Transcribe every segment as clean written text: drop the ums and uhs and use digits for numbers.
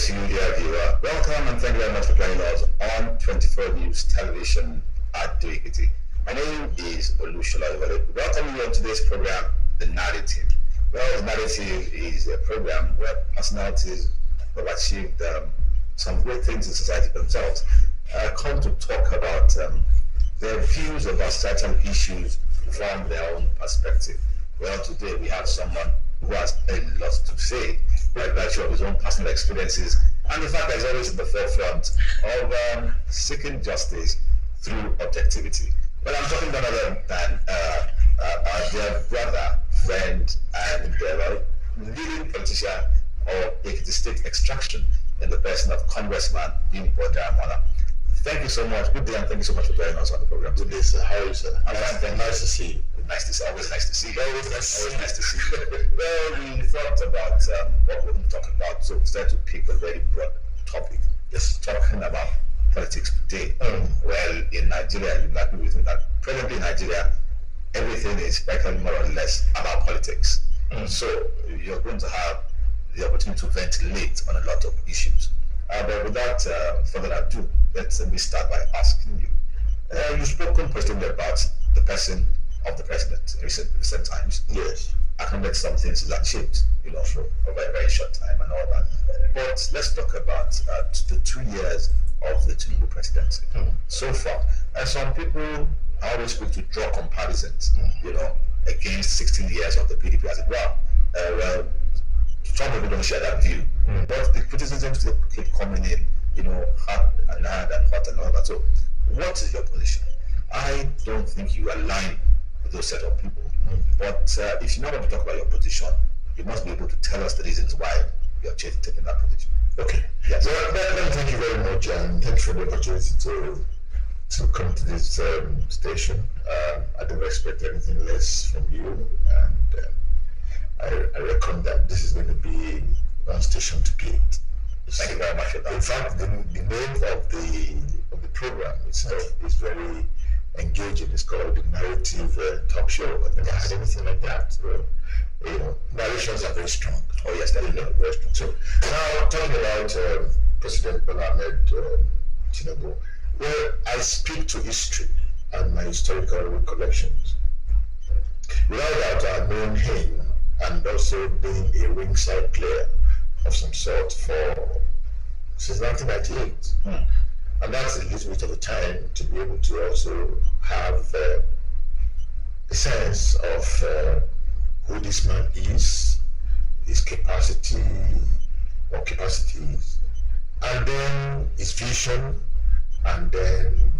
to you, dear viewer. Welcome and thank you very much for joining us on 24 News Television at Ekiti. My name is Olushola Iwale. Welcome you on today's program, The Narrative. Well, The Narrative is a program where personalities who have achieved some great things in society themselves come to talk about their views about certain issues from their own perspective. Well, today we have someone who has a lot to say by virtue of his own personal experiences and the fact that he's always in the forefront of seeking justice through objectivity. But I'm talking none other than our dear brother, friend, and leading politician of Ekiti State extraction in the person of Congressman Bimbo Daramola. Thank you so much. Good day, and thank you so much for joining us on the program. Good day, sir. How are you, sir? I'm fine. Nice to see you. Nice to see. Always nice to see you. Always nice to see you. Well, we thought about what we're going to talk about, so we decided to pick a very broad topic. Just talking about politics today. Well, in Nigeria, you agree with me that presently in Nigeria, everything is practically more or less about politics. So you're going to have the opportunity to ventilate on a lot of issues. But without further ado, let me start by asking you. You've spoken personally about the person of the president in recent times. Yes. Acknowledge some things he's achieved, for a very, very short time and all that. But let's talk about the 2 years of the Tinubu presidency. So far, some people are always quick to draw comparisons, against 16 years of the PDP as it were. Well, some people don't share that view, but the criticisms still keep coming in, hard and hard and hot and all that. So, what is your position? I don't think you align with those set of people. But if you know want to talk about your position, you must be able to tell us the reasons why you're taking that position. Okay. Yes. Well, then thank you very much, and thanks for the opportunity to come to this station. I don't expect anything less from you, and I reckon that this is going to be one station to beat. Thank you very much for that. In fact, the name of the program itself is very engaging. It's called the Narrative Talk Show. I think I had anything like that. So, narrations are very strong. Oh yes, definitely. Very strong. So now talking about President Bola Ahmed Tinubu, well, I speak to history and my historical recollections. Without doubt, I've known him and also being a ringside player of some sort since 1998. And that's a little bit of a time to be able to also have a sense of who this man is, his capacity or capacities, and then his vision, and then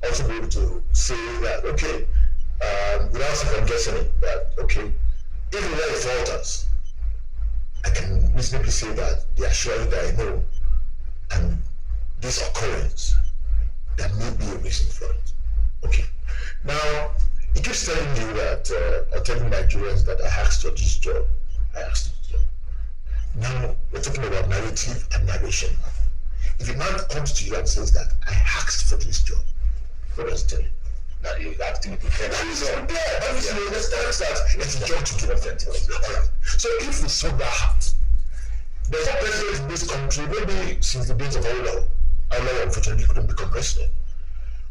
also be able to say that, okay, without second guessing it, that, okay, even where it falters, I can reasonably say that they are sure that I know, and this occurrence, there may be a reason for it. Okay. Now, it keeps telling you that, or telling Nigerians that I asked for this job. I asked for this job. Now, we're talking about narrative and narration. If a man comes to you and says that I asked for this job, what does it tell you? That you have to be prepared. That is not there. That means he understands that it's a job to give authenticity. So if we sort that out, there's a president in this country, maybe since the days of Allah unfortunately couldn't become president,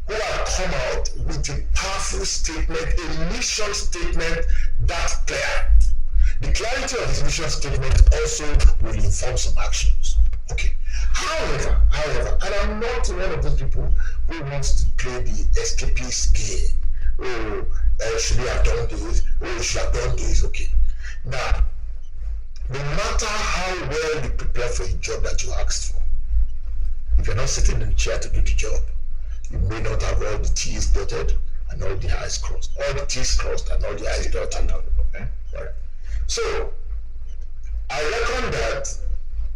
who have come out with a powerful statement, a mission statement that's clear. The clarity of his mission statement also will inform some actions. Okay. However, and I'm not one of those people who wants to play the escapist game. Should we have done this? Should have done this? Okay. Now, no matter how well you prepare for a job that you asked for, if you're not sitting in the chair to do the job, you may not have all the T's dotted and all the I's crossed. All the T's crossed and all the I's dotted. Okay? Right. So, I reckon that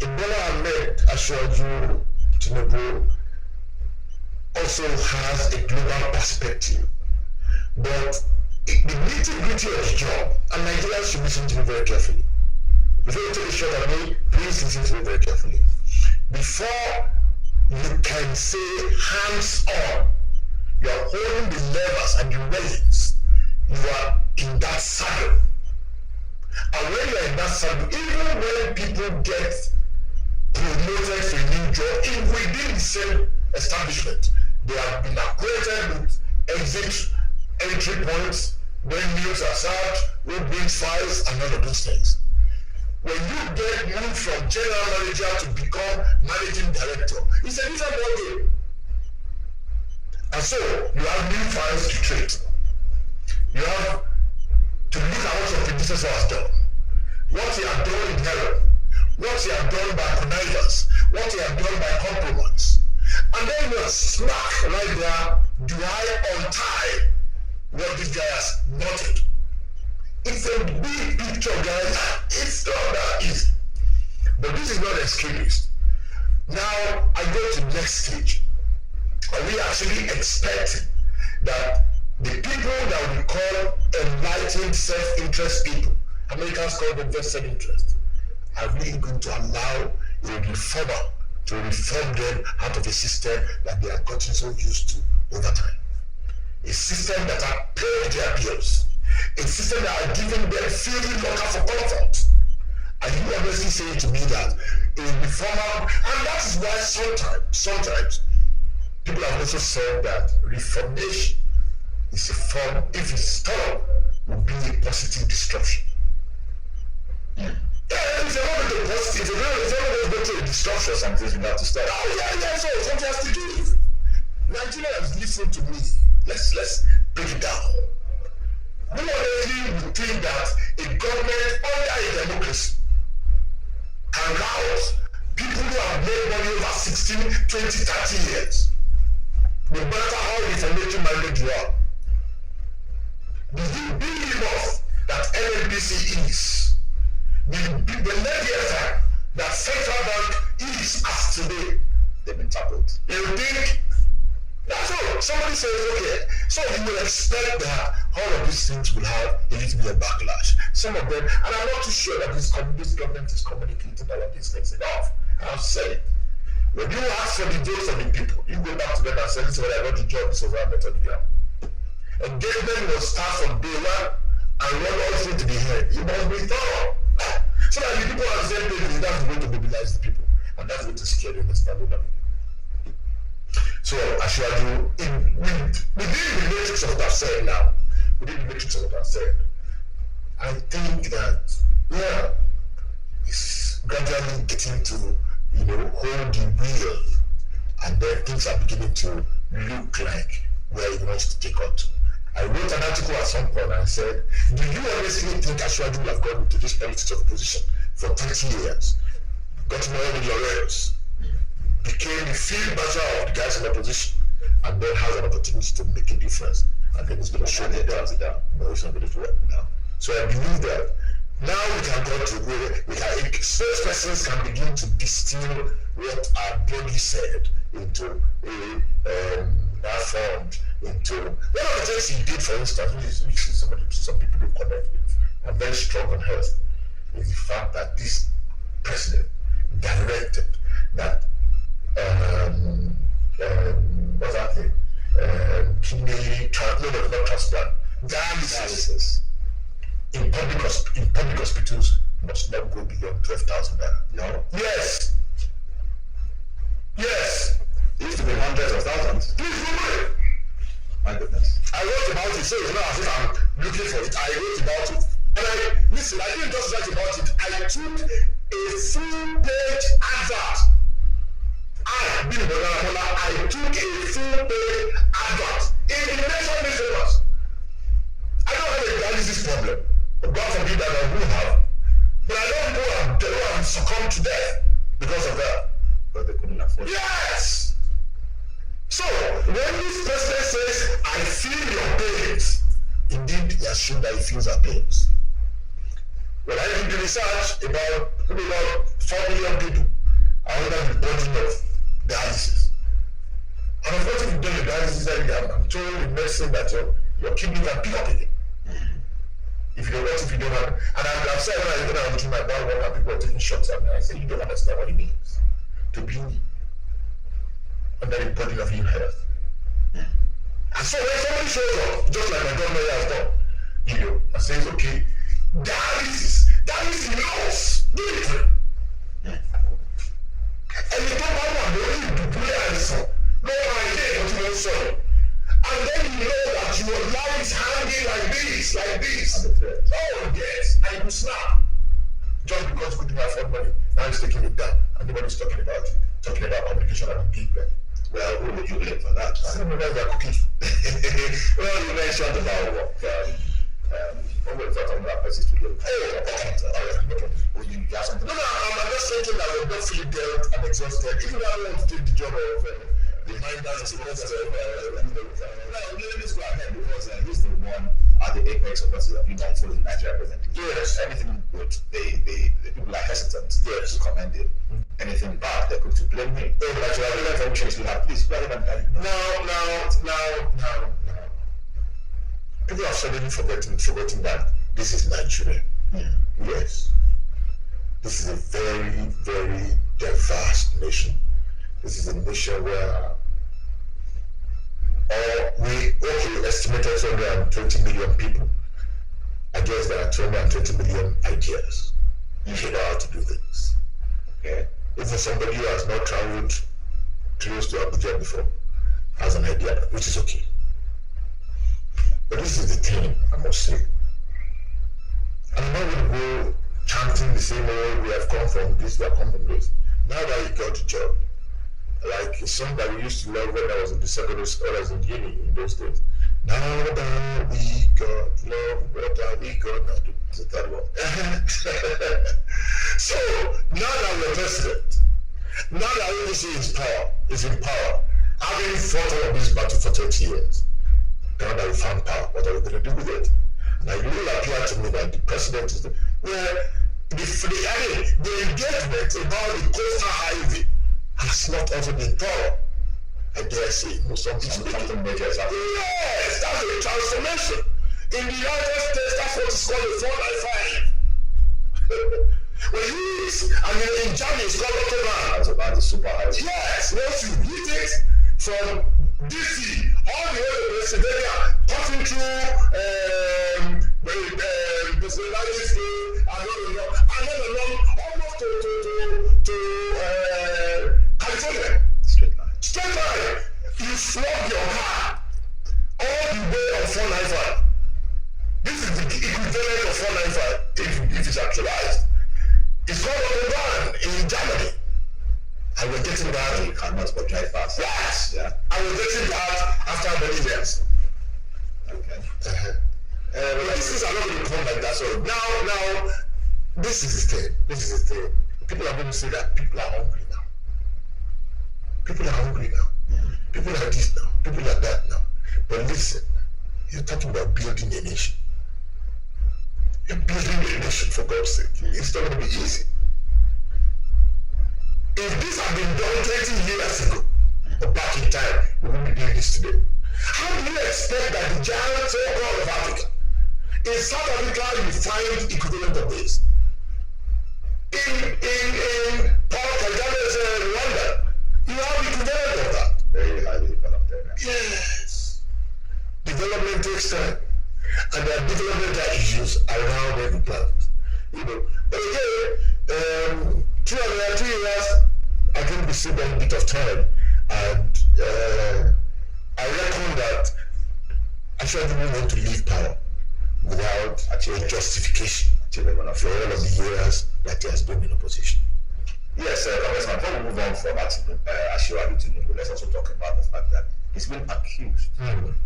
Bola Ahmed Ashwaju Tinubu also has a global perspective. But the nitty-gritty of the job, and Nigerians should listen to me very carefully. Before you take a shot at me, please listen to me very carefully. Before you can say hands-on, you are holding the levers and the rails, you are in that saddle. And when you are in that saddle, even when people get promoted for a new job within the same establishment. They have been acquainted with entry points, when meals are served, who brings files, and all of those things. When you get moved from general manager to become managing director, it's a different ballgame. And so you have new files to treat. You have to look at what your predecessor has done, what he had done in error, what he had done by connivance, what he had done by compromise. And then you're smack right there, do I untie what this guy has noted? It's a big picture, guys. It's not that easy. But this is not escapist. Now, I go to the next stage. Are we actually expecting that the people that we call enlightened self-interest people, Americans call them vested interest, are really going to allow a reformer to reform them out of a system that they have gotten so used to over time? A system that are paid their bills, a system that are giving them filthy locker for comfort. And you obviously saying to me that a reformer, and that is why sometimes people have also said that reformation is a form, if it's done, will be a positive destruction. Yeah, if you're not going to positive, if you're not going to go to a destruction, something you have to start. Oh yeah, so something has to do. Nigerians, listen to me. Let's break it down. Who honestly would think that a government under a democracy can rouse people who have made money over 16, 20, 30 years, no matter how reformatory minded you are? Do you believe enough that NNPC is? The levy effect that central bank is as today, they've been tackled. You think? So somebody says, okay, so you will expect that all of these things will have a little bit of backlash. Some of them, and I'm not too sure that this government is communicating all of these things enough. I've said it. When you ask for the votes of the people, you go back to them and say, this is what I got the job, this is what I met on the ground. Engagement will start from day one and run all through to the head. You must be thorough. So that the people are the same page, that's the way to mobilize the people. And that's the way to secure the understanding of it. So, Ashwaju, within the matrix of what I've said now, I think that, yeah, it's gradually getting to, hold the wheel, and then things are beginning to look like where he wants to take on to. I wrote an article at some point and said, do you honestly think Ashwaju will have gone into this politics of opposition for 30 years, got to know all the lawyers, became the field marshal of the guys in opposition, and then has an opportunity to make a difference, and then it's going to show that no, it's not going to work now. So I believe that now we can go to where spokespersons can begin to distill what are broadly said into formed into one of the things he did, for instance, which some people don't connect with, and very strong on health, is the fact that this president directed that what's that thing? Kidney not transplant, dialysis in public hospitals must not go beyond 12,000 naira. No. Yes. It used to be hundreds of thousands. Please Google it. My goodness. I wrote about it, so it's not as if I'm looking for it. I wrote about it. And I didn't just write about it. I took a full-page advert. Bimbo Daramola, I took a full-page advert in the nation newspapers. I don't have a dialysis problem. God forbid that I will have. But I don't go and succumb to death because of that. But they couldn't afford it. Yes! So, when this president says, I feel your pains, indeed, he has shown that he feels our pains. When I did the research about 4 million people are under the burden of dialysis. And of course, if you do the dialysis, I'm told in medicine that your kidney can pick up again. If you don't have, and I've said when I'm looking at my bowel work and people are taking shots at me, I say, you don't understand what it means to be under the burden of ill health. And so when somebody shows up, just like my governor has done, and says, okay, dialysis knows, do it. just because we didn't afford money, now he's taking it down, and nobody's talking about it, talking about communication and engagement. Well, who would you blame for that? I don't know why they're cooking. Well, you mentioned about work. When we're talking about places to live. You have something? No, I'm just thinking that we're not feeling dead and exhausted. Even though I want to take the job of the minders and supporters of let's go ahead because he's the one at the apex of what's unfolding in Nigeria presently. Yes. Anything good, the people are hesitant to commend it. Anything bad, they're quick to blame him. Oh, but you have information you have. Please go ahead and tell me. Now. People are suddenly forgetting that this is Nigeria. Yes. This is a very, very diverse nation. This is a nation where we estimated 220 million people. I guess there are 220 million ideas. You know how to do things. Okay? Even somebody who has not traveled close to Abuja before has an idea, which is okay. But this is the thing, I must say. I'm not going to go chanting the same way we have come from this, we have come from this. Now that you got a job, like a song that we used to love when I was in the secondary school, I was in uni in those days. Now that we got love, what are we gonna do? It's the third one. So, now that we're president, now that APC is in power, having fought all this battle for 30 years, now that we found power, what are we going to do with it? Now, it will appear to me that the president is the engagement about the coastal highway has not also been thorough. I dare say, something major is happening. Yes, that's a transformation. In the United States, that's what is called a 495. In Germany, it's called Autobahn. That's about the super highway. Yes, once you hit it from DC all the way to Pennsylvania, passing through Pennsylvania State, and then along almost to California. Straight line. You flog your car all the way on 495. This is the equivalent of 495 if it's actualized. It's called Autobahn in Germany. And we're getting that. You cannot but drive fast. Yes. Yeah. And we're getting that after many years. Okay. But these things are not going to come like that. So now, this is the thing. People are going to say that people are hungry now. People are hungry now. People are this now. People are that now. But listen, you're talking about building a nation. You're building a nation, for God's sake. It's not going to be easy. If this had been done 20 years ago, or back in time, we wouldn't be doing this today. How do you expect that the giant so-called of Africa, in South Africa, you find equivalent of this? In Paul Kagame Rwanda, you have equivalent of that. Very highly developed area. Yes. Development takes time. And there are developmental issues around every planet. But again, 2 years, I think we still got a bit of time. And I reckon that I shouldn't even want to leave power without actually justification for all of the years that he has been in opposition. Yes, Congressman, before we move on from Ashwadu Tinubu, let's also talk about the fact that he's been accused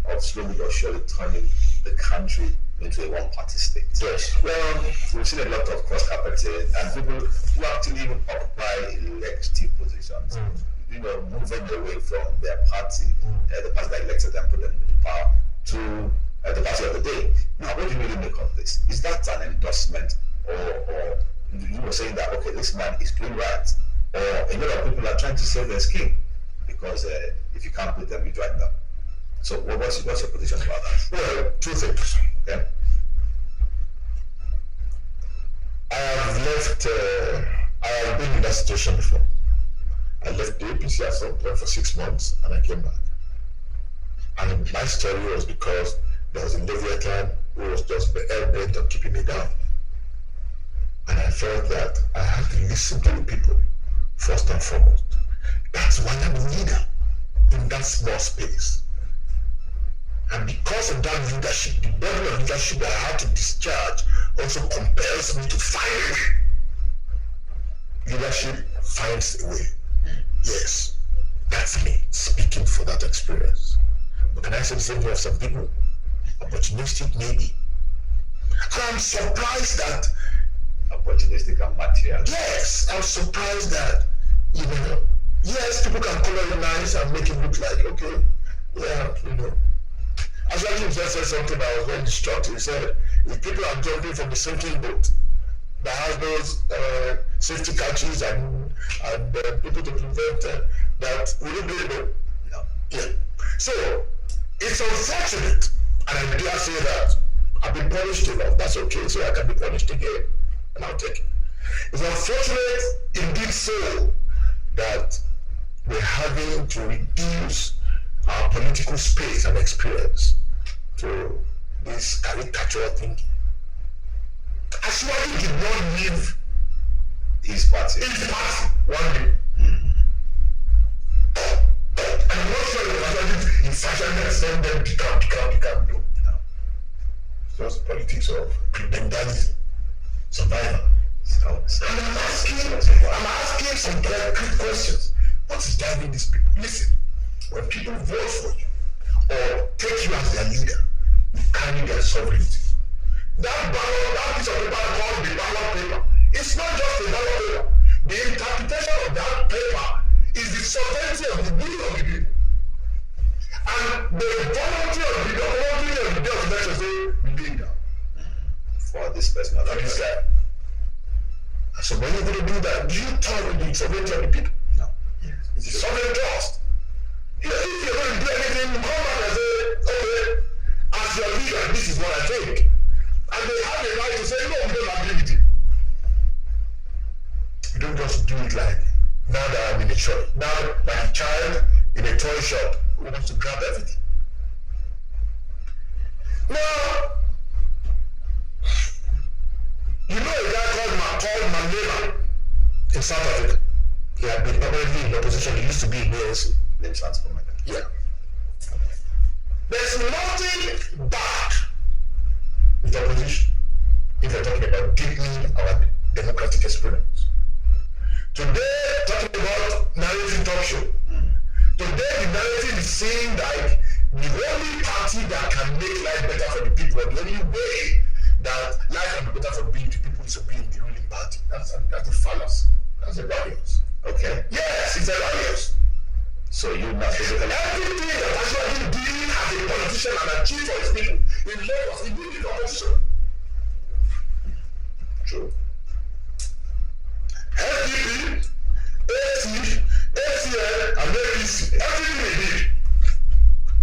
of slowly but surely turning the country into a one-party state. Yes. Well, we've seen a lot of cross-carpeting and people who actually even occupy elective positions, moving away from their party, the party that elected them, put them in power, to the party of the day. Now, what do you really make of this? Is that an endorsement, or you were saying that, okay, this man is doing right, or a lot of people are trying to save their skin because if you can't beat them, you join them. So what's your position about that? Well, 2 things. Okay. I have been in that situation before. I left the APC at some point for 6 months and I came back. And my story was because there was a Leviathan who was just bent on keeping me down. And I felt that I had to listen to the people first and foremost. That's why I'm a leader in that small space. And because of that leadership, the burden of leadership that I had to discharge also compels me to find a way leadership finds a way. Yes, that's me speaking for that experience. But can I say the same thing of some people? Opportunistic, maybe. And I'm surprised that opportunistic and material. yes, I'm surprised that yes, people can color it nice and make it look like okay, yeah, Actually, he just said something that was very destructive. He said, if people are jumping from the sinking boat that has those safety catches and people to prevent that, will you be able? No. Yeah. So, it's unfortunate, and I dare say that I've been punished enough. That's okay, so I can be punished again, and I'll take it. It's unfortunate, indeed so, that we're having to reduce our political space and experience to this caricatural thinking. Ashwadi did not leave His party. one day. And I'm not sure if Ashwadi in fashion and send them decamp. No. It's just politics of credentialism, survival. And I'm asking some concrete questions. What is driving these people? Listen, when people vote for you or take you as their leader, you carry their sovereignty. That piece of paper called the ballot paper, it's not just a ballot paper. The interpretation of that paper is the sovereignty of the will of the people. And the volunteer of the election say, we did that. For this person, For this guy. So when you're going to do that, do you turn the sovereignty of the people? No. It's a sovereign trust. If you're going to do anything, you come back and say, okay, as your leader, this is what I think. And they have a right to say, no, we don't agree with you. You don't just do it like, now that I'm in a shop. Now, like a child in a toy shop who wants to grab everything. Now, you know a guy called Mandela in South Africa. He had been permanently in opposition. He used to be in ANC. Then transform it. Yeah. There's nothing bad with opposition if you're talking about deepening our democratic experience. Today, talking about narrative talk show. Today, the narrative is saying like the only party that can make life better for the people, the only way that life can be better for the people is to be in the ruling party. That's a fallacy. That's erroneous. Okay. Yes, it's erroneous. So you not physically. Everything that actually did as a politician and achieved for his people in Lagos, he did in opposition. True. SDP, AC, ACL, and APC, everything they did.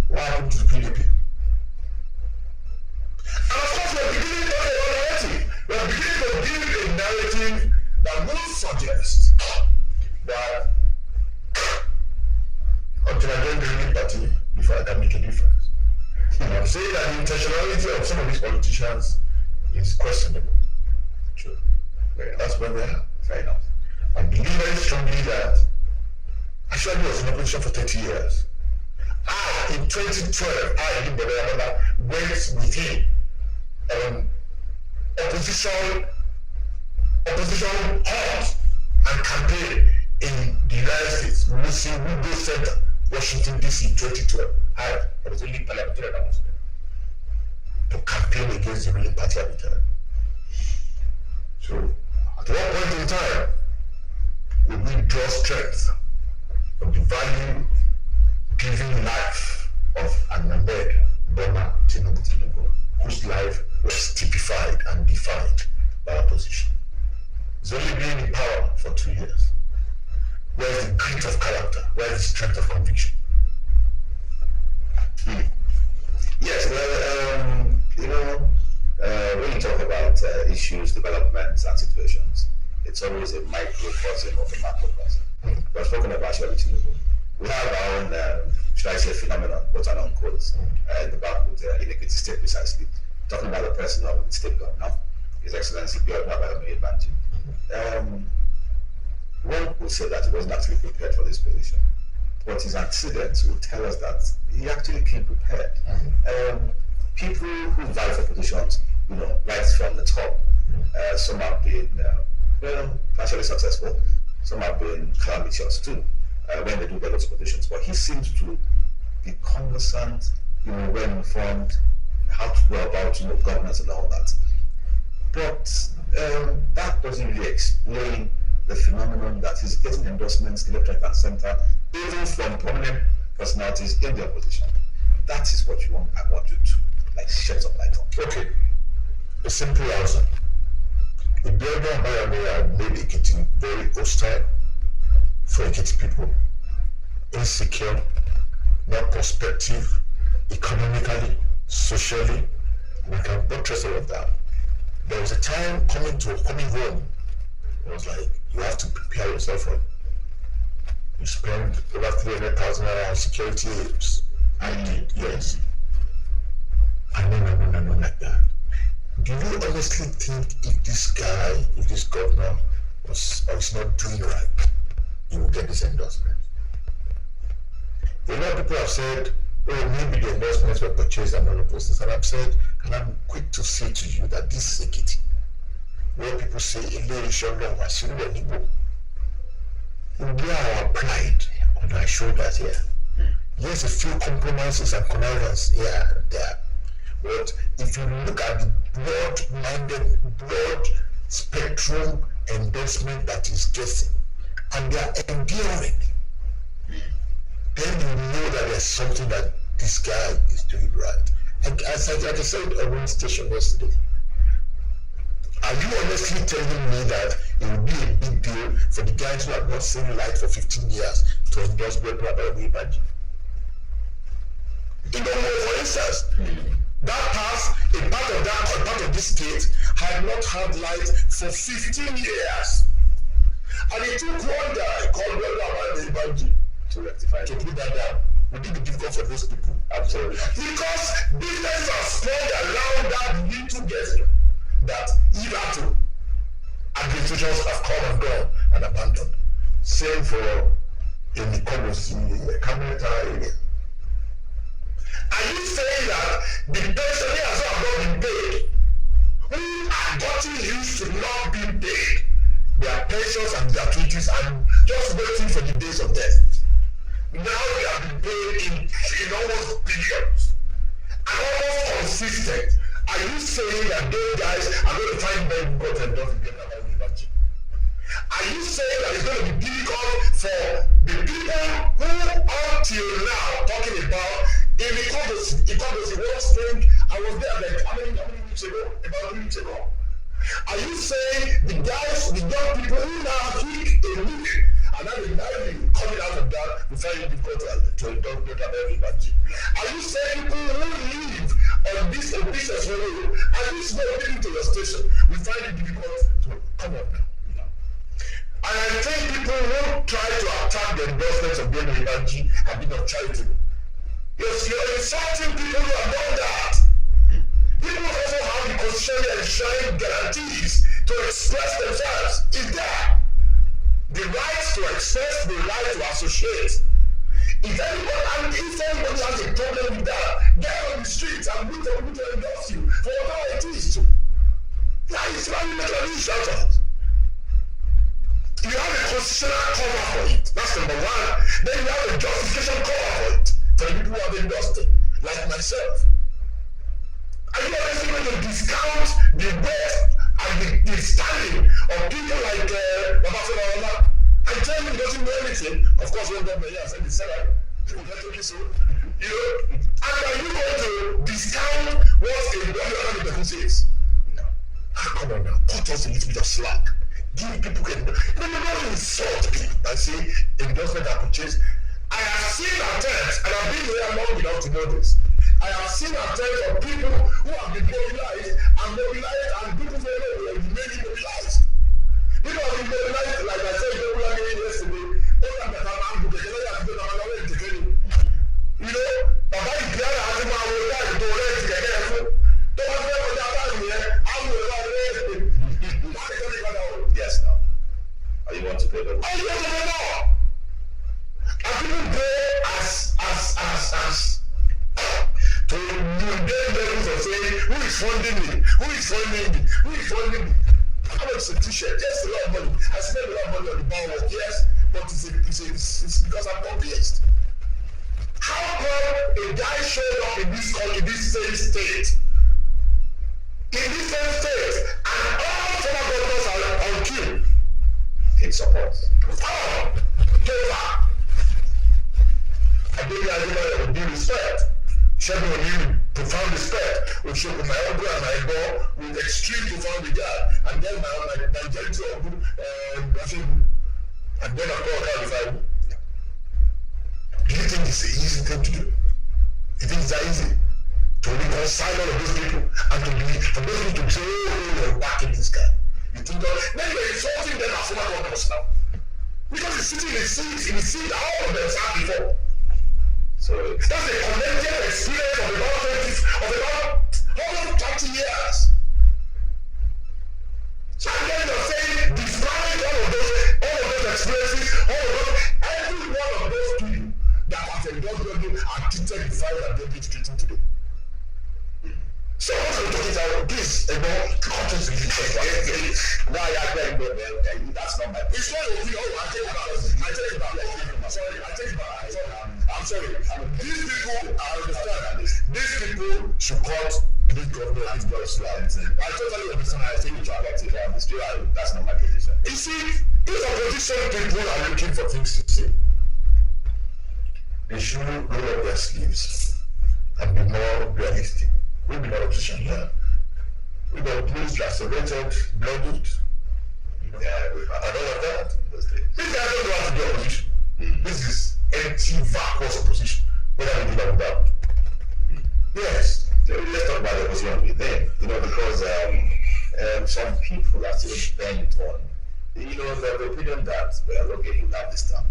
What happened to the PDP? And of course, we're beginning to talk about narrative. We're beginning to give a narrative that will suggest that until I join the ruling party before I can make a difference. And I'm saying that the intentionality of some of these politicians is questionable. True. That's where we are. Fair enough. I believe very strongly that actually was in opposition for 30 years. In 2012, Bimbo Daramola, went with him on opposition halt and campaign in the United States, Woodrow Center, Washington, D.C. 2012. I was only parliamentarian that was there to campaign against the ruling party at the time. So, at one point in time, we will draw strength from the value-giving life of an Ahmed Bola Tinubu, whose life was typified and defined by opposition. He's only been in power for 2 years. Where is the grit of character? Where is the strength of conviction? Yes, well, when you talk about issues, developments, and situations, it's always a microcosm of a macrocosm. We're talking about Tinubu. We have our own, should I say, phenomenon, quote and unquote, in the backwood, in Ekiti State precisely. Talking about the president of the state governor, His Excellency Bimbo Daramola. One would say that he wasn't actually prepared for this position, but his antecedents will tell us that he actually came prepared. People who vie for positions, right from the top, some have been partially successful, some have been calamitous too, when they do get those quotations. But he seems to be conversant, well informed, how to go about, governance and all that. But that doesn't really explain the phenomenon that he's getting endorsements left, right, and center, even from prominent personalities in the opposition. That is what I want you to shed some light on. Okay, a simple answer. The Bimbo Daramola made Ekiti very hostile for Ekiti people, insecure, not prospective, economically, socially. We can buttress all of that. There was a time coming home, it was like, you have to prepare yourself for it. You spend over 300,000 on security aids. I did, yes. I know like that. Do you honestly think if this governor is not doing right, he will get this endorsement? A lot of people have said, oh, maybe the endorsements were purchased and all of those things. And I've said, and I'm quick to say to you that this is Ekiti, where people say, we are our pride on our shoulders here. Yes, a few compromises and connivance here and there. But if you look at the broad-minded, broad spectrum endorsement that is getting, and they are enduring, then you know that there's something that this guy is doing right. And as I said on one station yesterday, are you honestly telling me that it would be a big deal for the guys who have not seen light for 15 years to endorse Bimbo Daramola? For instance, that part of this state had not had light for 15 years. And it took one guy called Bimbo to rectify, to put that down. Would it be difficult for those people? Absolutely. Because business are spread around that little gesture that hitherto administrations have come and gone and abandoned. Same for in the Cabinet area. Are you saying that the pensioners who have not been paid, who are gotten used to not being paid, their pensions and gratuities and just waiting for the days of death, now they have been paid in almost billions and almost consistent? Are you saying that those guys are going to find them got and doesn't get that budget? Are you saying that it's going to be difficult for the people who until now talking about inequality, one spring, I was there like how many weeks ago? About 3 weeks ago. Are you saying the young people who now hit a million and now they coming out of that, we find it difficult to adopt better everybody? Are you saying people who live on this business road and this way leading to your station, we find it difficult to come up now? And I think people who try to attack the endorsements of Bimbo Daramola have been uncharitable. You're insulting people who have done that. People also have the constitutionally enshrined guarantees to express themselves. Is there the right to express, the right to associate? If anybody has a problem with that, get on the streets and we will endorse you for whatever it is to. That is why we make a new shout out. You have a constitutional cover for it. That's number one. Then you have a justification cover for it. For the people who have endorsed it, like myself. Are you honestly going to discount the worth and the standing of people like Baba? I tell you, he doesn't know anything. Of course, one government here said it's salary. So, and are you going to discount what a person says? No. Come on now, cut us a little bit of slack. Give people don't insult people and say endorsement are purchased. I have seen attempts, and I've been here long enough to know this. I have seen attempts of people who have been mobilized, and people say, no, they are remaining mobilized. People have been mobilized, like I said, yesterday, Baba is there, I think I will die to rest together. Don't have to go down here, I will rest. Yes, now. Are you want to pay the law? I want to pay the law. And people go as to mundane levels of saying, who is funding me? Who is funding me? Who is funding me? How much is a t-shirt? Yes, a lot of money. I spend a lot of money on the bar work, yes, but it's because I'm convinced. How come a guy showed up in this same state, and all former governors are on queue? In support. Oh, paper. I gave you with due respect. Sheldon O'Neill, profound respect. With my elbow and my ball, with extreme profound regard. And then my gentle and then of course, do you think it's an easy thing to do? You think it's that easy? To reconcile all of those people and for those people to say, oh, you're backing this guy. You think that, then you're insulting them as former governors now. Because he's sitting in the seat all of them sat before. So that's a collective experience of about 120 years. So again, you're saying, despite all of those experiences, every one of those people that have endured you are treated the fire that they've been treating today. So what I'm talking about, this, conscious religion. No, that's not my point. It's not your view. I take it back. Sorry, I take it back. I'm sorry. These people, I understand this. These people should cut this government and this government. I totally understand. I think you are That's not my position. You see, these opposition people are looking for things to say. They should roll up their sleeves and be more realistic. We'll be not opposition here. We got blues lacerated, blooded, and all of that. These guys don't want to be opposition. This is empty, vacuous opposition. Whether we do that without. Yes. Let's talk about the opposition within. Because some people are still bent on, the opinion that, well, okay, you have this term,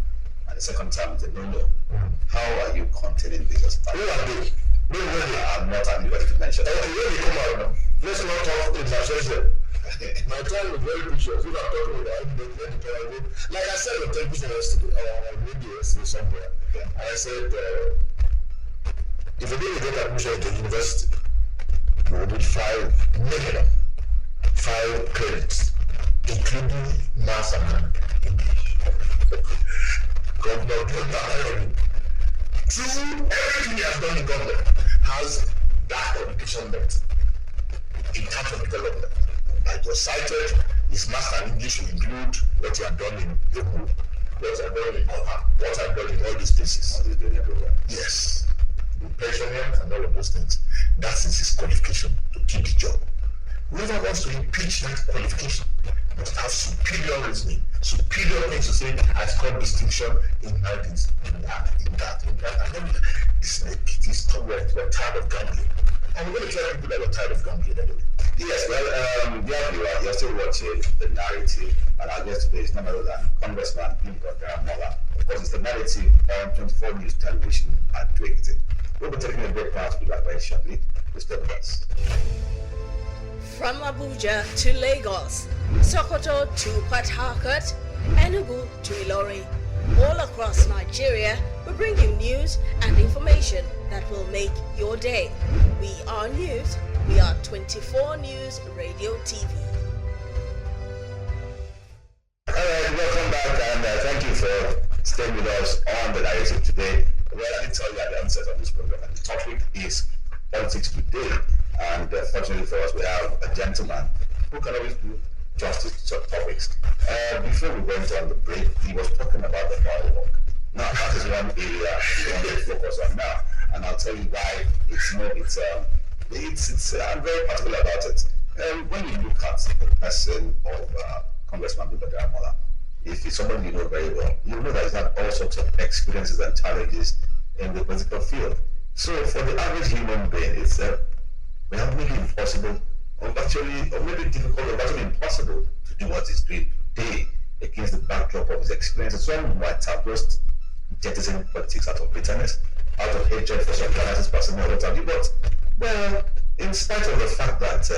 and the second time they don't know. How are you containing this? Who are they? I'm not anybody to mention. When they come out now, let's not talk in Nigeria. My time is very precious. We're not talking about like I said on television yesterday, or maybe yesterday somewhere, and I said, if you didn't get admission at the university, you will need 5 credits, including maths and English. Governor, through everything he has done in government, has that education net in terms of development. Like was cited, his master in English will include what you have done in Emu, what you have done in Koha, what you have done in all these places. Yes. The pensioners and all of those things. That is his qualification to keep the job. Whoever wants to impeach that qualification must have superior reasoning, superior things to say, I scored distinction in this, in that. And then we're tired of gambling. And we're going to tell people that we're tired of gambling anyway. Yes, well, you're still watching The Narrative, and our guest today is none other than Congressman Bimbo Daramola. Of course, it's The Narrative on 24 News Television at Ekiti. We'll be taking a break now to be back very shortly. Please stay with us. From Abuja to Lagos, Sokoto to Port Harcourt, Enugu to Ilorin, all across Nigeria, we bring you news and information that will make your day. We are news. We are 24 News Radio TV. All right, welcome back, and thank you for staying with us on The Narrative today. Well, I did tell you at the onset of this program, and the topic is politics today. And fortunately for us, we have a gentleman who can always do justice to topics. Before we went on the break, he was talking about the firework. Now, that is one area we want to focus on now, and I'll tell you why I'm very particular about it. When you look at the person of Congressman Bimbo Daramola, if it's someone you know very well, you know that he's had all sorts of experiences and challenges in the political field. So for the average human being, it's maybe impossible, or maybe difficult, or actually impossible to do what he's doing today against the backdrop of his experiences. Some might have just jettisoned politics out of bitterness, out of hatred for some organized person or what have you. But, well, in spite of the fact that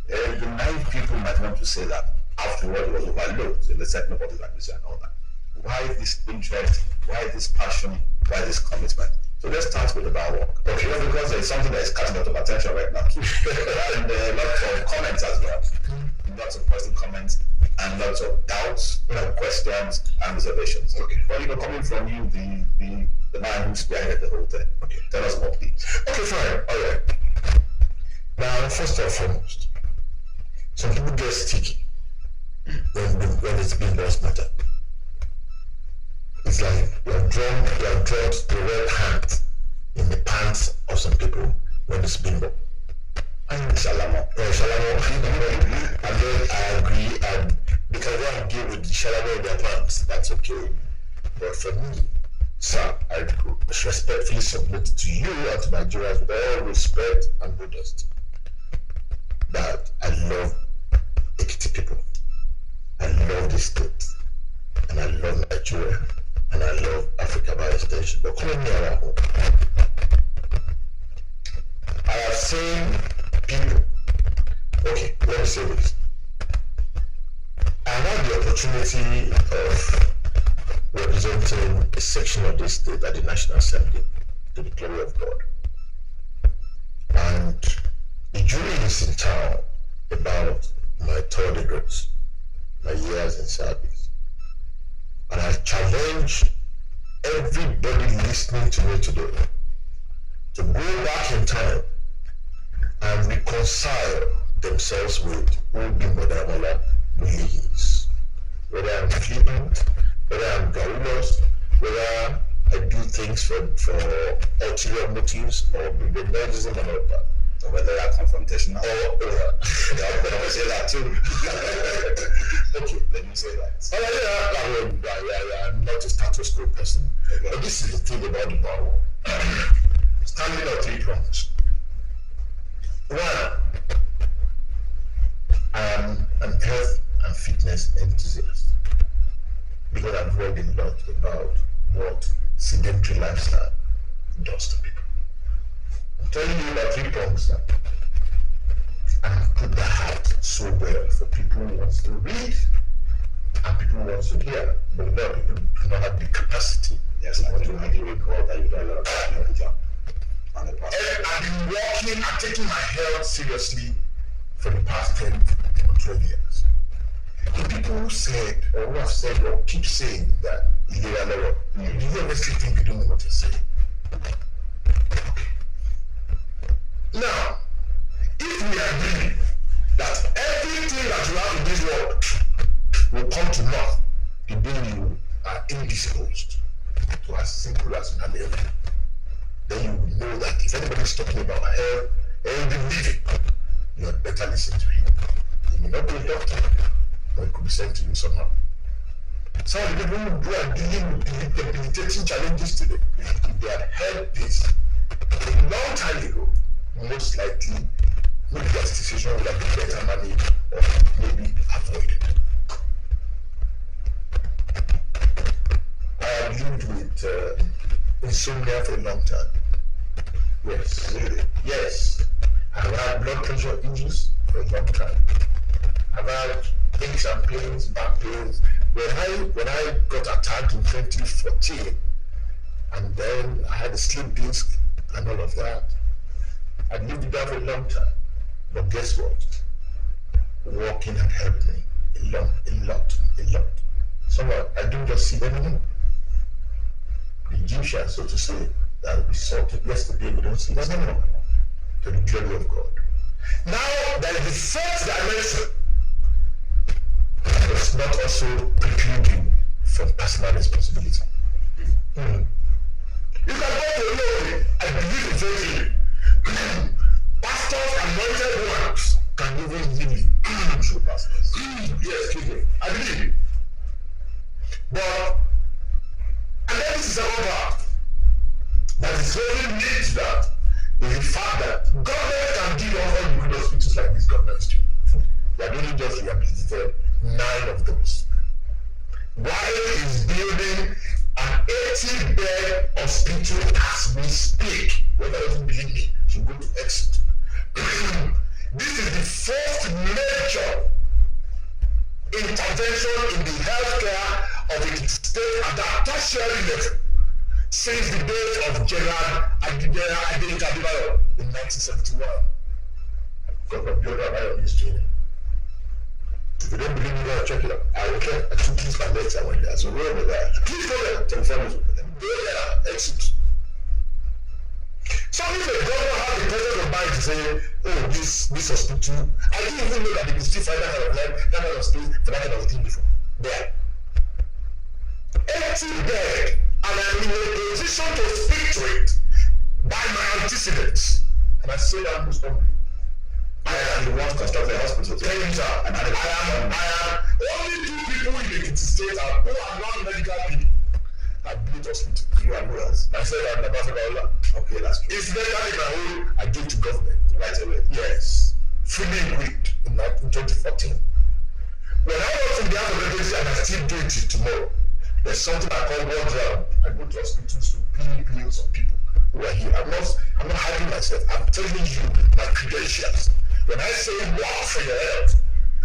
the naive people might want to say that after all, it was overlooked in the setting up of his administration and all that. Why this interest? Why this passion? Why this commitment? So let's start with the bar work. Okay, well, because there's something that is catching a lot of attention right now, and a lot of comments as well. lots of positive comments and lots of doubts, questions, and reservations. Okay. But coming from you, the man who spearheaded the whole thing. Okay. Tell us more, please. Okay, fine. All right. Now, first and foremost, some people get sticky when it's being lost matter. It's like you have dropped the red hand in the pants of some people when it's Bimbo. And Shalamo. And then I agree, and they can go and deal with the Shalamo in their pants. That's okay. But for me, sir, I respectfully submit to you and to Nigerians with all respect and modesty that I love Ekiti people. I love this state. And I love Nigeria. And I love Africa by extension. But coming near our home, I have seen people. Okay, let me say this. I had the opportunity of representing a section of this state at the National Assembly to the glory of God. And the jury is in town about my third degrees, my years in service. And I challenge everybody listening to me today to go back in time and reconcile themselves with who Bimbo Daramola really is. Whether I'm flippant, whether I'm garrulous, whether I do things for ulterior motives or rebellion and all that. Or whether they are confrontational. Let me say that too. Okay, let me say that. I'm not a status quo person. Okay. But this is the thing about the power. Standing on 3 prongs. One, I am an health and fitness enthusiast because I've read a lot about what sedentary lifestyle does to people. I'm telling you about 3 prongs now. And put the heart so well for people who want to read and people who want to hear. But a lot of people do not have the capacity. Yes, I do recall that you've done a lot of job on the past. I've been working and taking my health seriously for the past 10 or 12 years. The people who said, or who have said, or keep saying that they are lower, do you honestly think they don't know what you're saying? Okay. Now, if we agree that everything that you have in this world will come to naught the day you are indisposed to as simple as malaria, then you will know that if anybody is talking about health, healthy living, you had better listen to him. He may not be a doctor, but it could be sent to you somehow. Some of the people who are dealing with debilitating challenges today, if they had heard this a long time ago, most likely maybe that situation would have been better managed or maybe avoided. I have lived with insomnia for a long time. Yes, really. Yes. I've had blood pressure issues for a long time. I've had aches and pains, back pains. When I got attacked in 2014, and then I had a slip disc and all of that, I lived with that for a long time. But guess what? Walking had helped me a lot. So I don't just see them anymore. The Egyptians, so to say, that we saw yesterday, we don't see them anymore. To the glory of God. Now, there is the fourth dimension. But it's not also precluding from personal responsibility. You can go to a lawyer, I believe in faith. Pastors and anointed ones can even heal me. True pastors. Yes, excuse me. I believe. But, and then this is another part that is really neat to that is the fact that government can give us all the good hospitals like this government do. They have only just rehabilitated 9 of those. While is building an 80-bed hospital as we speak. Whoever doesn't believe me should go to Exit. This is the first major intervention in the healthcare of the state at that tertiary level since the days of General Adebayo in 1971. Governor Bimbo Daramola is doing it. If you don't believe me, go check it out. I will check. I took this my legs. I went there. So go over there. Please go there. Telephone us with them. Go there. Exit. So if a governor had the presence of mind to say, oh, this hospital, I didn't even know that they could still find that kind of land, that kind of space for that kind of thing before. There. Empty bed, and I'm in a position to speak to it by my antecedents. And I say that most humbly. I am the one to construct a hospital. Tell him, sir. And I am only two people in the Ekiti state who are non-medical people. I built hospital. You and who else? Myself and Ambassador. Okay, that's true. Incidentally, my own, I gave to government right away. Yes. Fully equipped in 2014. When I was in the House of Regency, and I still do it tomorrow, there's something I call one round. I go to hospitals to pay bills of people who are here. I'm not hiding myself. I'm telling you my credentials. When I say work for your health,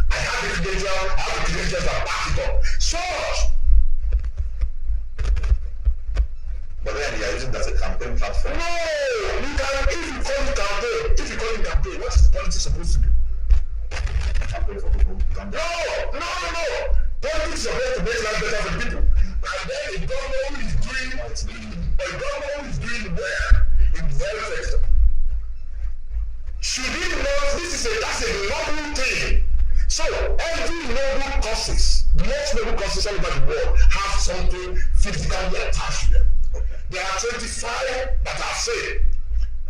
I have the credentials that back it up. So but then you are using that as a campaign platform. No! You can, if you call it campaign, what is politics supposed to do? Campaign for people. No! Politics is supposed to make life better for people. And then the government is doing well in the health sector. Should it not, that's a noble thing. So every noble causes, most noble causes all over the world have something physically attached to them. There are 25 that are saved.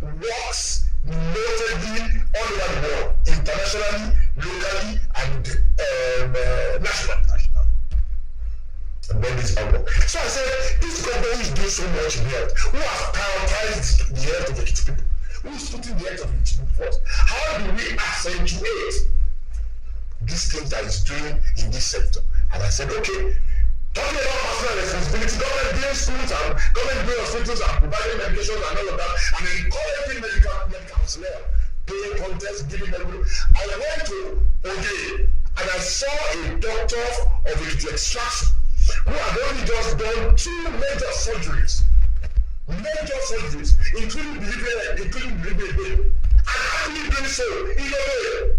Works notably all over the world, internationally, locally, and nationally. And then this outlook. So I said, this government is doing so much in health. Who has prioritized the health of the Ekiti people? Who is putting the health of the Ekiti people first? How do we accentuate these things that is doing in this sector? And I said, okay, talking about personal responsibility, government building schools and government building hospitals and providing medications and all of that, and encouraging medical personnel, paying contests, giving medical. I went to Oye and I saw a doctor of Ekiti extraction who had only just done 2 major surgeries, including delivery baby, and actually doing so in a way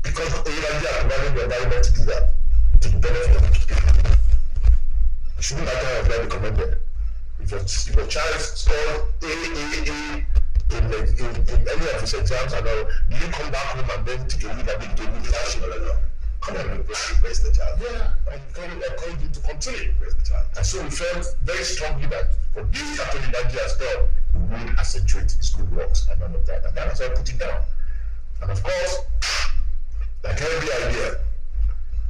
because Oye are providing the environment to do that to the benefit of the people. Shouldn't that kind of guy be commended? If your child scored A in any of his exams and all, do you come back home and then take a leave and be doing that? Come on, praise the child. Yeah, and encourage you to continue. Praise the child. And so we felt very strongly that for this Catholic Nigeria as well, we would accentuate his good works and all of that. And that's why I put it down. And of course, like every idea,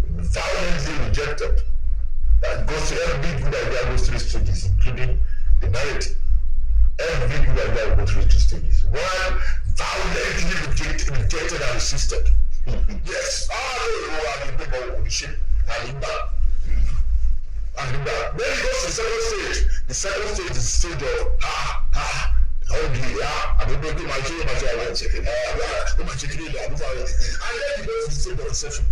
violently rejected. That goes to every good idea goes through stages, including the narrative. Every good idea will go through 2 stages. One, violently rejected and resisted. Yes. And then it goes to the second stage. The second stage is the stage of I don't know my chicken. And then it goes to the stage of reception.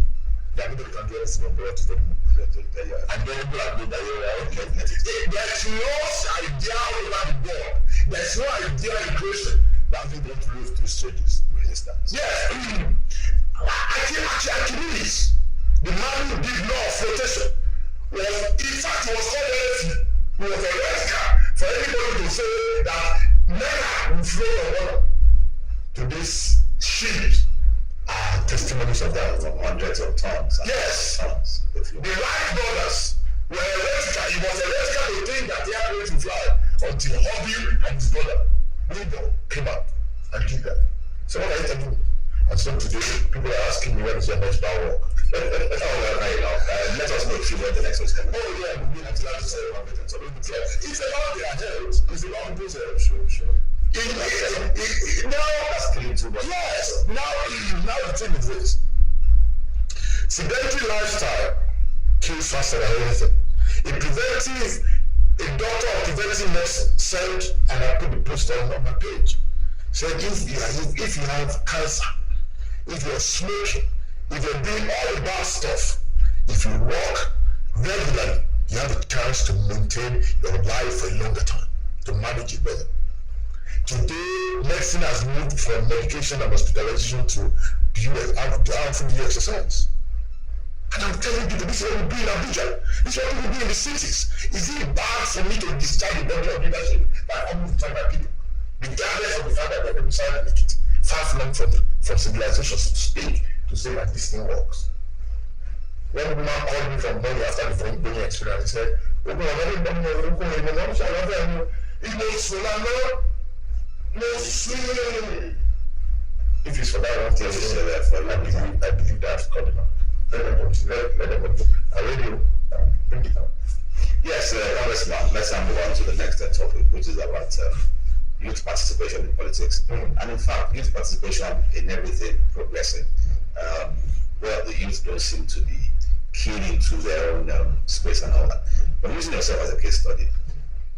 That nobody can do anything about it anymore. And then people are doing that. There's no idea over the world. There's no idea in creation that we don't lose 3 stages. Resistance. Yes. Achilles, the man who did law of flotation, was called heresy. He was a heretical for anybody to say that men will float on water. To this ships are testimonies of that from hundreds of tons. Yes. Tons. The Wright brothers were heretical. It was heretical to think that they are going to fly until Hobby and his brother Bimbo came out and did that. So what are you telling me? And so today, people are asking me when is your next power walk. Let us know if you want the next one coming. Oh yeah, we need to like to say it's about their health. It's about people's health. Sure. Yes. Now the thing is this. Sedentary lifestyle kills faster than anything. A doctor of preventive medicine said, and I put the poster on my page, said if you have cancer, if you're smoking, if you're doing all the bad stuff, if you walk regularly, you have a chance to maintain your life for a longer time, to manage it better. Today, medicine has moved from medication and hospitalization to how often do you exercise? And I'm telling people, this is what we do in Abuja. This is what people do in the cities. Is it bad for me to discharge the body of leadership by almost my people? Regardless of the fact that they're domiciled in Ekiti, far flung from civilization, so to speak, to say that this thing works. One woman called me from home after the Boni experience and said, no swim. If it's for that one thing, I believe that's coming up. Let them continue. I really bring it up. Yes, Congressman, let's move on to the next topic, which is about youth participation in politics. And in fact, youth participation in everything progressing. Well, the youth don't seem to be keen into their own space and all that. But using yourself as a case study,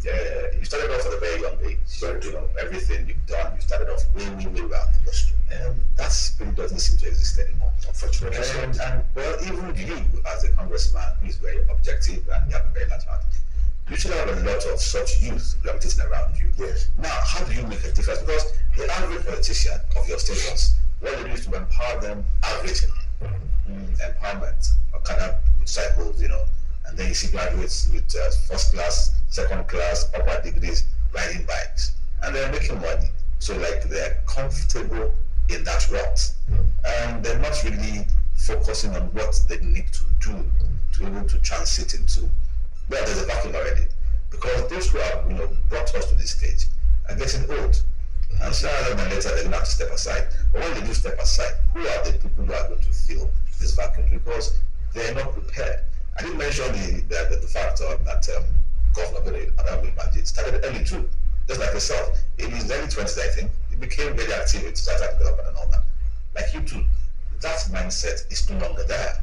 you started off at a very young age. So, everything you've done, you started off way well. That spirit doesn't seem to exist anymore, unfortunately. And well, even you, as a congressman who is very objective and you have a very large heart, you should have a lot of such youth gravitating around you. Yes. Now, how do you make a difference? Because the average politician of your status, what they do is to empower them averagely. Empowerment, or kind of cycles, and then you see graduates with first class, second class, upper degrees riding bikes, and they're making money. So they're comfortable in that rut, and they're not really focusing on what they need to do to be able to transit into. Well, there's a vacuum already, because those who have brought us to this stage are getting old, and sooner or later they're going to have to step aside. But when they do step aside, who are the people who are going to fill this vacuum? Because they're not prepared. I didn't mention the factor that Governor Bimbo started early too, just like yourself. In his early 20s, I think, he became very active in societal development and all that. Like you too, that mindset is no longer there.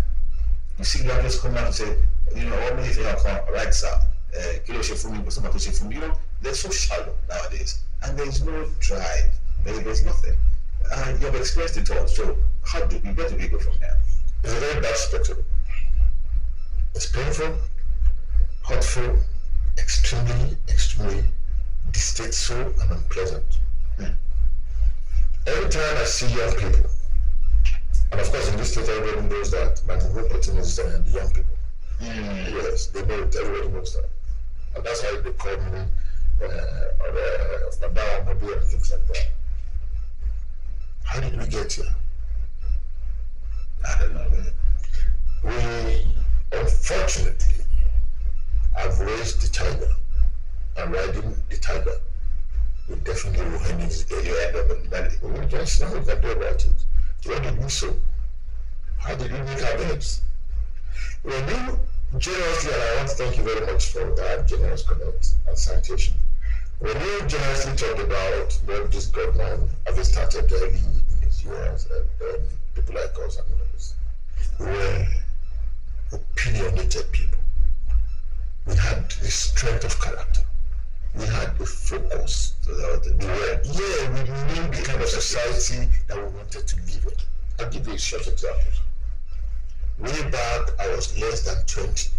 You see graduates come out and say, what many things come, right, sir? They're so shallow nowadays, and there is no drive. There's nothing. You have experienced it all. So where do we go from here? It's a very bad spectacle. It's painful, hurtful, extremely distasteful and unpleasant. Every time I see young people, and of course in this state everybody knows that my whole platoon is the young people. Yes, they know it, everybody knows that. And that's why they call me Daramola and things like that. How did we get here? I don't know. We unfortunately have raised the tiger, and riding the tiger we definitely will end it. You end up in the belly. We just know we can do about it. Why did we so? How did we make our beds? When you generously, and I want to thank you very much for that generous comment and citation. When you generously talked about what this government having started early in his years, and people like us and others, we were opinionated people. We had the strength of character. We had the focus. So that was the we knew the kind of society that we wanted to live in. I'll give you a short example. Way back, I was less than 20.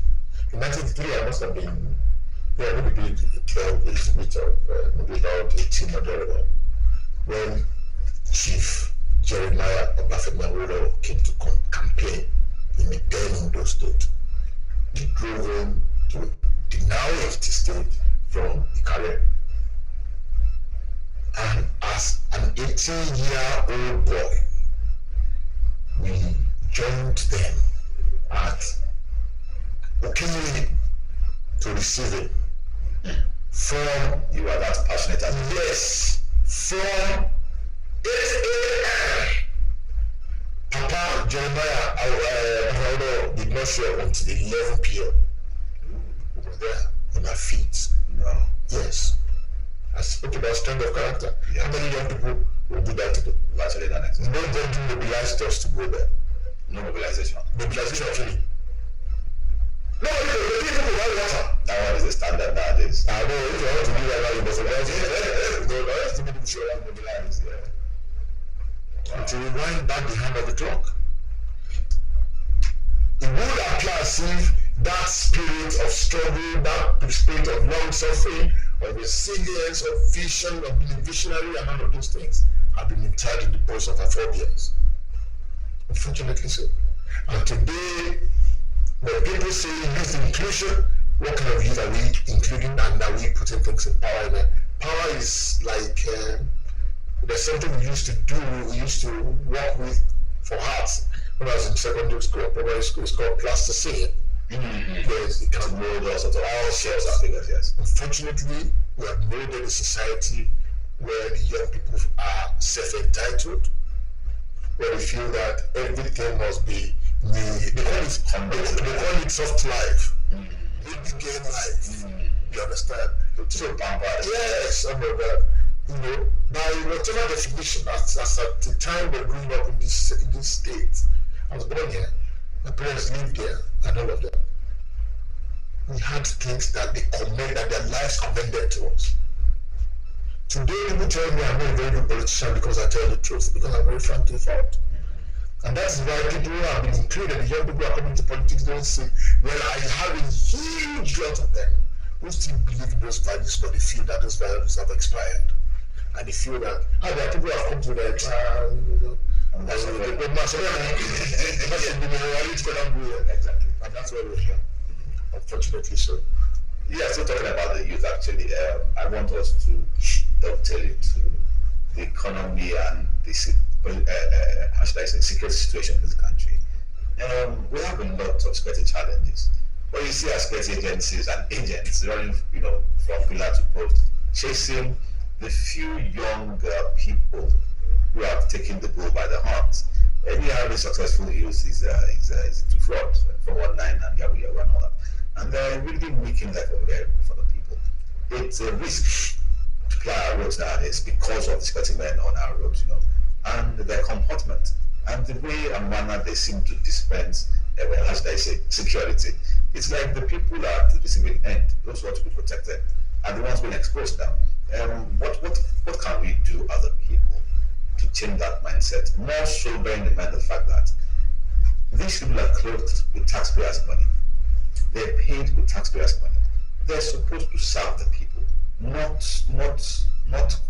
In 1983, I must have been, maybe 12, a little bit of, maybe about 18 or thereabout, when Chief Jeremiah Obafemi came to campaign in the then Ondo State. He drove him to the now Ekiti State from Ikare. And as an 18-year-old boy, we joined them at Ekiti to receive him. From, you are that passionate as yes, from 8 a.m. Papa Jeremiah did not show until 11 p.m. We were there on our feet. No. Yes. I spoke about strength of character. Yes. How many young people will do that today? Virtually done it. Nobody mobilized us to go there. No mobilization. Mobilization actually. No, the people provide water. That one is the standard nowadays. I know, if you want to do that, you must mobilize it. No, that's the people should have mobilized. Until we wind back the hand of the clock. It would appear as if that spirit of struggle, that spirit of long suffering, of resilience, of vision, of being visionary, and all of those things have been interred in the bones of our forebears. Unfortunately so. And today, When people say youth inclusion, what kind of youth are we including and are we putting things in power in? Power is like there's something we used to do, we used to work with for arts. When I was in secondary school, primary school, it's called plasticine. Yes, it can mold us at all sorts of figures, yes. Unfortunately, we have molded a society where the young people are self-entitled, where they feel that everything must be they call it soft life, baby game life. You understand? So yes, some of that. You know, by whatever definition, as at the time we're growing up in this state, I was born here, my parents lived there, and all of that. We had things that that their lives commended to us. Today, people tell me I'm not a very good politician because I tell the truth, because I'm very frankly thought. And that's why people who have been included, the young people who are coming to politics, don't say, well, I have a huge lot of them who still believe in those values, but they feel that those values have expired. And they feel that, there are people who have come to their trial, and that's what exactly. And that's why we're here, unfortunately so. Yeah, so talking about the youth, actually, I want us to dovetail into the economy and the security situation in this country. We have a lot of security challenges. But you see our security agencies and agents running, from pillar to post, chasing the few young people who have taken the bull by the horns. Any highly successful youth is to fraud, 419 and Yahoo and all that. And they're really making life unbearable for the people. It's a risk to ply our roads nowadays because of the security men on our roads, and their comportment and the way and manner they seem to dispense, security. It's like the people at the receiving end, those who are to be protected, are the ones being exposed now. What can we do as a people to change that mindset? More so bearing in mind the fact that these people are clothed with taxpayers' money. They're paid with taxpayers' money. They're supposed to serve the people, not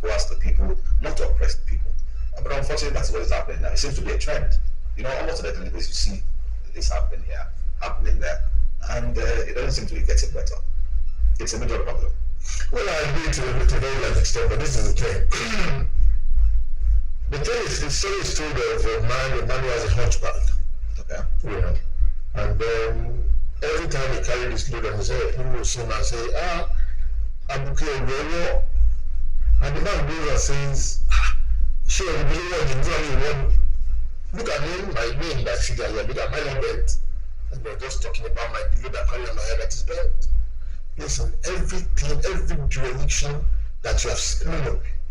coerce the people, not oppress the people. But unfortunately, that's what is happening now. It seems to be a trend. Almost on a daily basis, you see this happening here, happening there, and it doesn't seem to be getting better. It's a major problem. Well, I agree to a very large extent, but this is the thing. The thing is, the story is told of a man who has a hunchback. Okay. And every time he carried his load on his head, people will see him and say, Abuke Ogowo. And the man goes and says, sure, you believe what you really want. Look at him, my name, that figure here, look at my belt. And they're just talking about my load I carry on my head that is belt. Listen, everything, every jurisdiction that you have seen,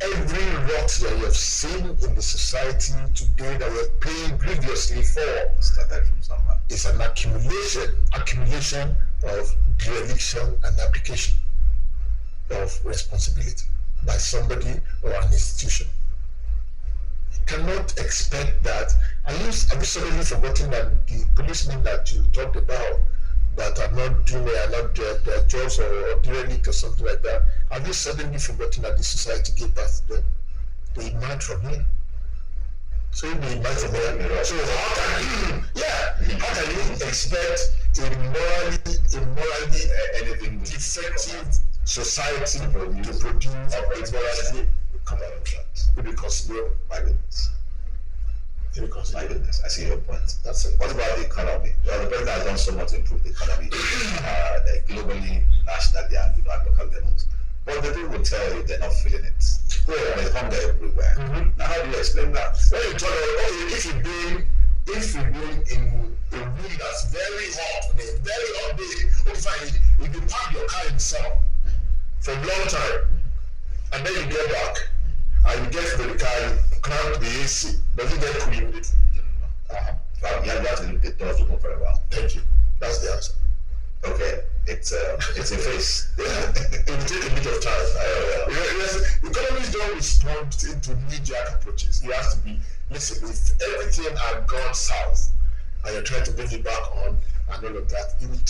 every rot that you have seen in the society today that we're paying grievously for started from somewhere. It's an accumulation of jurisdiction and application of responsibility by somebody or an institution. You cannot expect that. Have you suddenly forgotten that the policemen that you talked about that are not doing their jobs or derelict or something like that, have you suddenly forgotten that the society gave birth to them? They emerged from here. So you emerge from here. So how can you expect a morally anything defective society to produce a morality? Come out of that. It will consider violence. My goodness, I see your point. That's it. What about the economy? Well, the president has done so much to improve the economy globally, nationally, and at local levels. But the people will tell you they're not feeling it. There's hunger everywhere. Now, how do you explain that? When you tell them, if you've been in a room that's very hot, a very hot day, if you park your car in the summer for a long time, and then you get back, and you get to the car, you crank the AC, does it get cool immediately? You have to leave the doors open for a while. Thank you. That's the answer. Okay, it's a face. It will take a bit of time. Economists don't respond to knee-jerk approaches. You have to be, listen, if everything had gone south and you're trying to bring it back on and all of that, it would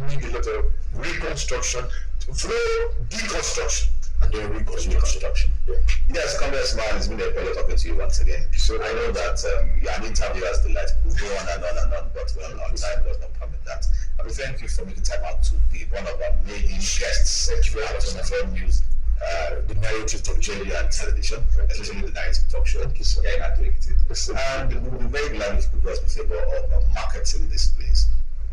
need a lot of reconstruction, through deconstruction. and then reconstruction. Yeah. Yes, Congressman, it's been a pleasure talking to you once again. So I know that an interview has delight. We'll go on and on and on, but well, our time does not permit that. I will thank you for making time out to be one of our main guests at 24 News, The narrative talk show. radio and television, especially the narrative talk show. Thank you, sir. Yeah, in Ekiti. And we'll be very glad if you could do us a favor of marketing this place,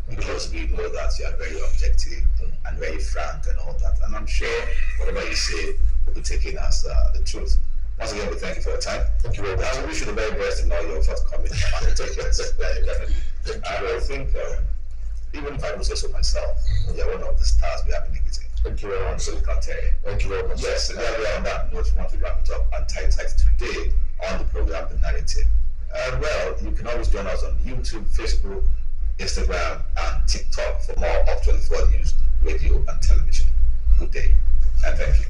because we know that you are very objective and very frank and all that. And I'm sure whatever you say will be taken as the truth. Once again, we thank you for your time. Thank you very much. And we wish you the very best in all your forthcoming undertakings. Definitely. I think, even if I don't say so myself, you're one of the stars we have in Ekiti. Thank you very much. So we can tell you. Thank you very much. Yes, and on that note, we want to wrap it up and tie today on the program, The Narrative. Well, you can always join us on YouTube, Facebook, Instagram, and TikTok for more of 24 News, radio, and television. Good day, and thank you.